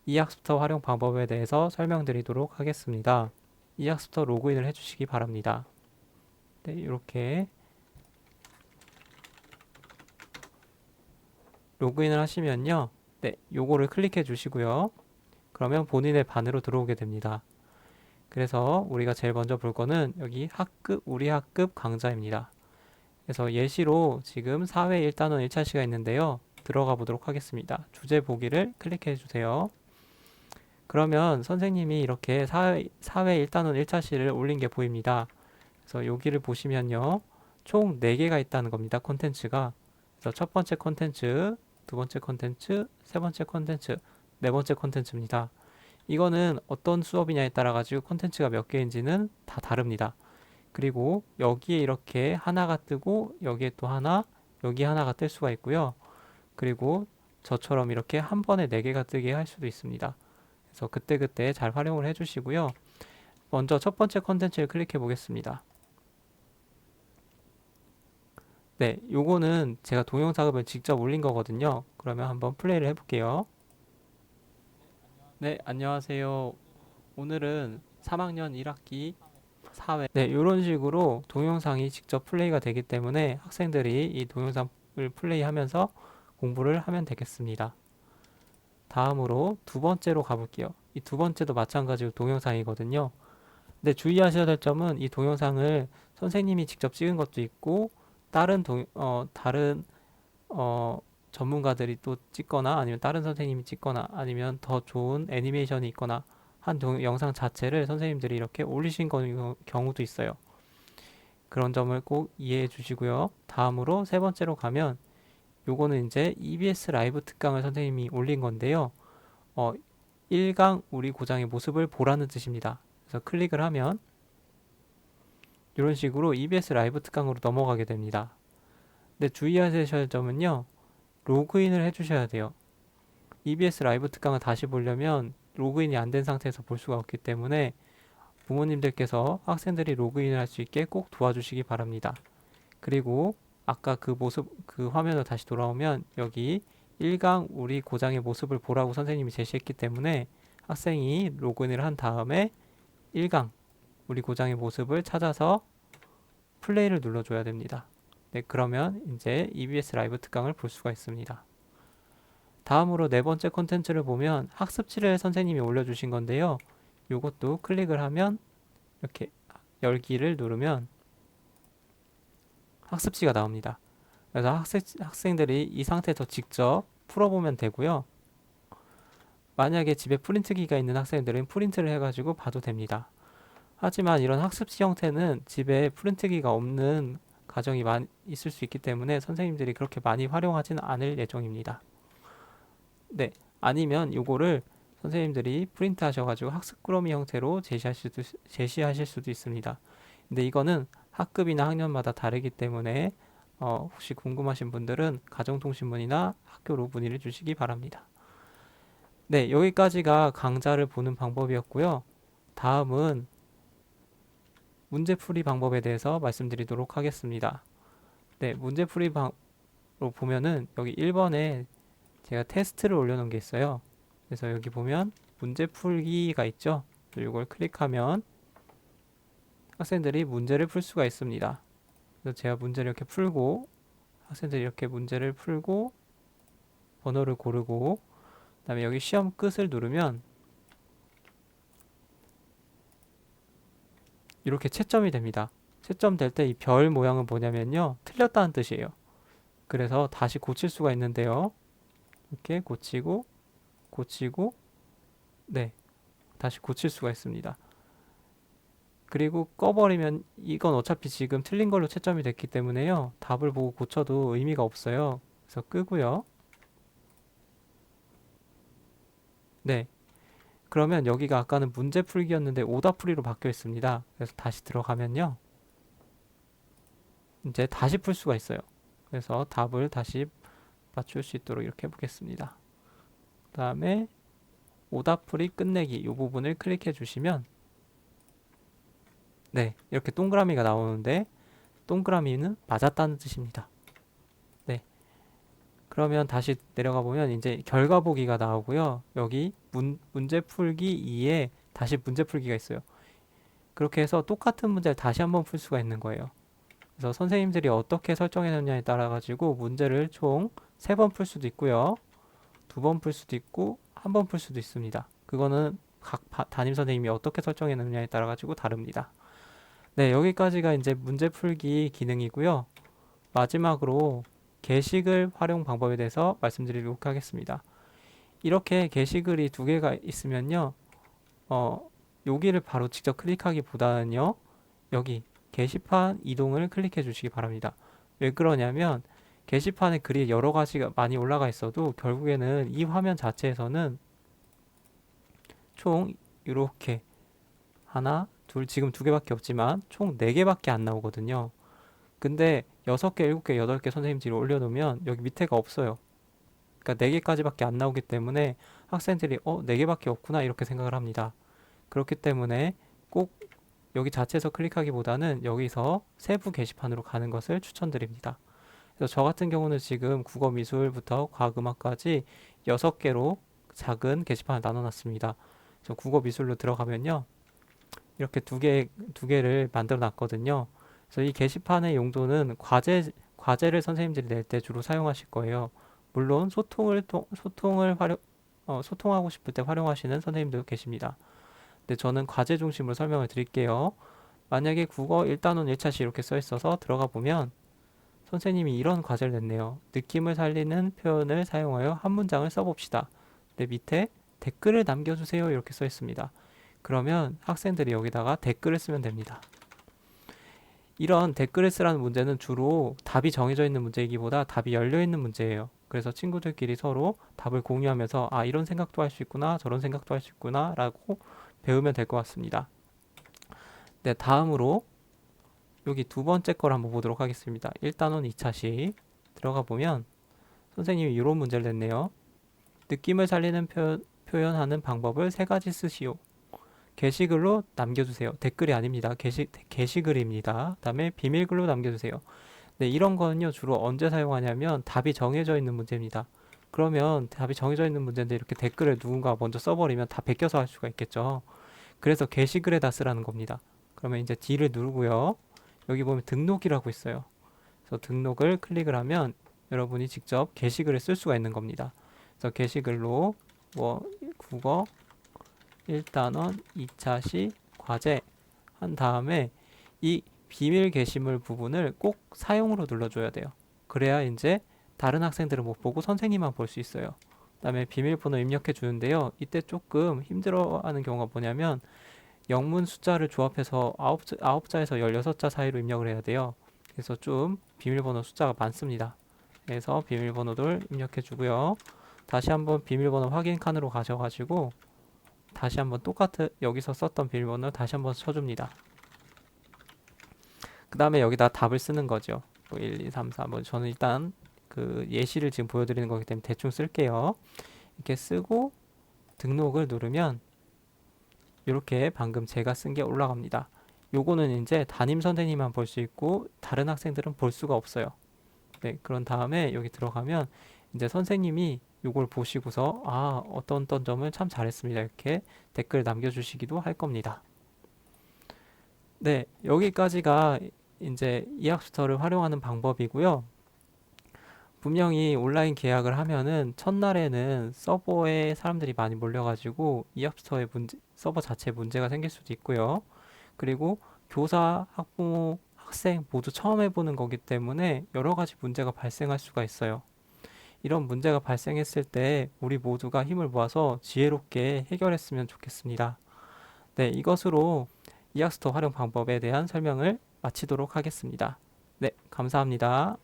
이 학습터 활용 방법에 대해서 설명드리도록 하겠습니다. 이 학습터 로그인을 해주시기 바랍니다. 네, 이렇게 로그인을 하시면요. 네, 요거를 클릭해 주시고요. 그러면 본인의 반으로 들어오게 됩니다. 그래서 우리가 제일 먼저 볼 거는 여기 학급, 우리 학급 강좌입니다. 그래서 예시로 지금 사회 1단원 1차시가 있는데요. 들어가 보도록 하겠습니다. 주제 보기를 클릭해 주세요. 그러면 선생님이 이렇게 사회 1단원 1차시를 올린 게 보입니다. 그래서 여기를 보시면요. 총 4개가 있다는 겁니다. 콘텐츠가. 그래서 첫 번째 콘텐츠, 두 번째 콘텐츠, 세 번째 콘텐츠, 네 번째 콘텐츠입니다. 이거는 어떤 수업이냐에 따라 가지고 콘텐츠가 몇 개인지는 다 다릅니다. 그리고 여기에 이렇게 하나가 뜨고 여기에 또 하나, 여기 하나가 뜰 수가 있고요. 그리고 저처럼 이렇게 한 번에 4개가 뜨게 할 수도 있습니다. 그래서 그때그때 잘 활용을 해주시고요. 먼저 첫 번째 콘텐츠를 클릭해 보겠습니다. 네, 요거는 제가 동영상을 직접 올린 거거든요. 그러면 한번 플레이를 해볼게요. 네, 안녕하세요. 오늘은 3학년 1학기 사회. 네, 이런 식으로 동영상이 직접 플레이가 되기 때문에 학생들이 이 동영상을 플레이하면서 공부를 하면 되겠습니다. 다음으로 두 번째로 가볼게요. 이 두 번째도 마찬가지로 동영상이거든요. 근데 주의하셔야 될 점은 이 동영상을 선생님이 직접 찍은 것도 있고 다른 어, 전문가들이 또 찍거나 아니면 다른 선생님이 찍거나 아니면 더 좋은 애니메이션이 있거나 한 영상 자체를 선생님들이 이렇게 올리신 경우도 있어요. 그런 점을 꼭 이해해 주시고요. 다음으로 세 번째로 가면 요거는 이제 EBS 라이브 특강을 선생님이 올린 건데요. 어, 1강 우리 고장의 모습을 보라는 뜻입니다. 그래서 클릭을 하면 이런 식으로 EBS 라이브 특강으로 넘어가게 됩니다. 근데 주의하셔야 할 점은요. 로그인을 해주셔야 돼요. EBS 라이브 특강을 다시 보려면 로그인이 안 된 상태에서 볼 수가 없기 때문에 부모님들께서 학생들이 로그인을 할 수 있게 꼭 도와주시기 바랍니다. 그리고 아까 그 모습, 그 화면으로 다시 돌아오면 여기 1강 우리 고장의 모습을 보라고 선생님이 제시했기 때문에 학생이 로그인을 한 다음에 1강 우리 고장의 모습을 찾아서 플레이를 눌러줘야 됩니다. 네, 그러면 이제 EBS 라이브 특강을 볼 수가 있습니다. 다음으로 네 번째 콘텐츠를 보면 학습지를 선생님이 올려주신 건데요. 이것도 클릭을 하면 이렇게 열기를 누르면 학습지가 나옵니다. 그래서 학생들이 이 상태에서 직접 풀어보면 되고요. 만약에 집에 프린트기가 있는 학생들은 프린트를 해가지고 봐도 됩니다. 하지만 이런 학습지 형태는 집에 프린트기가 없는 가정이 많이 있을 수 있기 때문에 선생님들이 그렇게 많이 활용하지는 않을 예정입니다. 네, 아니면 요거를 선생님들이 프린트 하셔가지고 학습 꾸러미 형태로 제시하실 수도 있습니다. 근데 이거는 학급이나 학년마다 다르기 때문에 혹시 궁금하신 분들은 가정통신문이나 학교로 문의를 주시기 바랍니다. 네, 여기까지가 강좌를 보는 방법이었고요. 다음은 문제풀이 방법에 대해서 말씀드리도록 하겠습니다. 네, 문제풀이 방으로 보면은 여기 1번에 제가 테스트를 올려놓은 게 있어요. 그래서 여기 보면 문제풀기가 있죠. 이걸 클릭하면 학생들이 문제를 풀 수가 있습니다. 그래서 제가 문제를 이렇게 풀고 학생들이 이렇게 문제를 풀고 번호를 고르고 그다음에 여기 시험 끝을 누르면 이렇게 채점이 됩니다. 채점 될 때 이 별 모양은 뭐냐면요. 틀렸다는 뜻이에요. 그래서 다시 고칠 수가 있는데요. 이렇게 고치고 고치고 네, 다시 고칠 수가 있습니다. 그리고 꺼버리면 이건 어차피 지금 틀린 걸로 채점이 됐기 때문에요. 답을 보고 고쳐도 의미가 없어요. 그래서 끄고요. 네. 그러면 여기가 아까는 문제 풀기였는데 오답 풀이로 바뀌어 있습니다. 그래서 다시 들어가면요. 이제 다시 풀 수가 있어요. 그래서 답을 다시 맞출 수 있도록 이렇게 해보겠습니다. 그 다음에 오답 풀이 끝내기 이 부분을 클릭해 주시면 네, 이렇게 동그라미가 나오는데 동그라미는 맞았다는 뜻입니다. 네. 그러면 다시 내려가 보면 이제 결과 보기가 나오고요. 여기 문제 풀기 2에 다시 문제 풀기가 있어요. 그렇게 해서 똑같은 문제를 다시 한번 풀 수가 있는 거예요. 그래서 선생님들이 어떻게 설정해 놓냐에 따라 가지고 문제를 총 3번 풀 수도 있고요. 2번 풀 수도 있고 1번 풀 수도 있습니다. 그거는 각 담임 선생님이 어떻게 설정해 놓냐에 따라 가지고 다릅니다. 네, 여기까지가 이제 문제 풀기 기능이고요. 마지막으로 게시글 활용 방법에 대해서 말씀드리도록 하겠습니다. 이렇게 게시글이 2개가 있으면요. 여기를 바로 직접 클릭하기보다는요. 여기 게시판 이동을 클릭해 주시기 바랍니다. 왜 그러냐면 게시판에 글이 여러 가지가 많이 올라가 있어도 결국에는 이 화면 자체에서는 총 이렇게 하나, 둘, 지금 2개밖에 없지만 총 4개밖에 안 나오거든요. 근데 6개, 7개, 8개 선생님들이 올려놓으면 여기 밑에가 없어요. 그러니까 4개까지밖에 안 나오기 때문에 학생들이 4개밖에 없구나 이렇게 생각을 합니다. 그렇기 때문에 꼭 여기 자체에서 클릭하기보다는 여기서 세부 게시판으로 가는 것을 추천드립니다. 그래서 저 같은 경우는 지금 국어 미술부터 과학음악까지 6개로 작은 게시판을 나눠놨습니다. 저 국어 미술로 들어가면요. 이렇게 두 개를 만들어 놨거든요. 그래서 이 게시판의 용도는 과제를 선생님들이 낼 때 주로 사용하실 거예요. 물론 소통하고 싶을 때 활용하시는 선생님들도 계십니다. 근데 저는 과제 중심으로 설명을 드릴게요. 만약에 국어 1단원 1차시 이렇게 써 있어서 들어가 보면 선생님이 이런 과제를 냈네요. 느낌을 살리는 표현을 사용하여 한 문장을 써봅시다. 근데 밑에 댓글을 남겨주세요 이렇게 써 있습니다. 그러면 학생들이 여기다가 댓글을 쓰면 됩니다. 이런 댓글을 쓰라는 문제는 주로 답이 정해져 있는 문제이기보다 답이 열려 있는 문제예요. 그래서 친구들끼리 서로 답을 공유하면서 이런 생각도 할 수 있구나, 저런 생각도 할 수 있구나 라고 배우면 될 것 같습니다. 네, 다음으로 여기 2번째 걸 한번 보도록 하겠습니다. 1단원 2차시 들어가 보면 선생님이 이런 문제를 냈네요. 느낌을 살리는 표현하는 방법을 3가지 쓰시오. 게시글로 남겨주세요. 댓글이 아닙니다. 게시글입니다. 그 다음에 비밀글로 남겨주세요. 네, 이런 거는요, 주로 언제 사용하냐면 답이 정해져 있는 문제입니다. 그러면 답이 정해져 있는 문제인데 이렇게 댓글을 누군가 먼저 써버리면 다 베껴서 할 수가 있겠죠. 그래서 게시글에다 쓰라는 겁니다. 그러면 이제 D를 누르고요. 여기 보면 등록이라고 있어요. 그래서 등록을 클릭을 하면 여러분이 직접 게시글을 쓸 수가 있는 겁니다. 그래서 게시글로 국어 1단원 2차시 과제 한 다음에 이 비밀 게시물 부분을 꼭 사용으로 눌러줘야 돼요. 그래야 이제 다른 학생들은 못 보고 선생님만 볼 수 있어요. 그 다음에 비밀번호 입력해 주는데요. 이때 조금 힘들어하는 경우가 뭐냐면 영문 숫자를 조합해서 9자에서 16자 사이로 입력을 해야 돼요. 그래서 좀 비밀번호 숫자가 많습니다. 그래서 비밀번호를 입력해 주고요. 다시 한번 비밀번호 확인 칸으로 가셔가지고 다시 한번 똑같은 여기서 썼던 비밀번호를 다시 한번 쳐줍니다. 그 다음에 여기다 답을 쓰는 거죠. 1, 2, 3, 4. 저는 일단 그 예시를 지금 보여드리는 거기 때문에 대충 쓸게요. 이렇게 쓰고 등록을 누르면 이렇게 방금 제가 쓴 게 올라갑니다. 요거는 이제 담임 선생님만 볼 수 있고 다른 학생들은 볼 수가 없어요. 네, 그런 다음에 여기 들어가면 이제 선생님이 요걸 보시고서 어떤 점을 참 잘했습니다. 이렇게 댓글 남겨주시기도 할 겁니다. 네, 여기까지가 이제 이학스터를 활용하는 방법이고요. 분명히 온라인 계약을 하면은 첫날에는 서버에 사람들이 많이 몰려가지고 이학스터의 서버 자체에 문제가 생길 수도 있고요. 그리고 교사, 학부모, 학생 모두 처음 해보는 거기 때문에 여러 가지 문제가 발생할 수가 있어요. 이런 문제가 발생했을 때 우리 모두가 힘을 모아서 지혜롭게 해결했으면 좋겠습니다. 네, 이것으로 이학스터 활용 방법에 대한 설명을 마치도록 하겠습니다. 네, 감사합니다.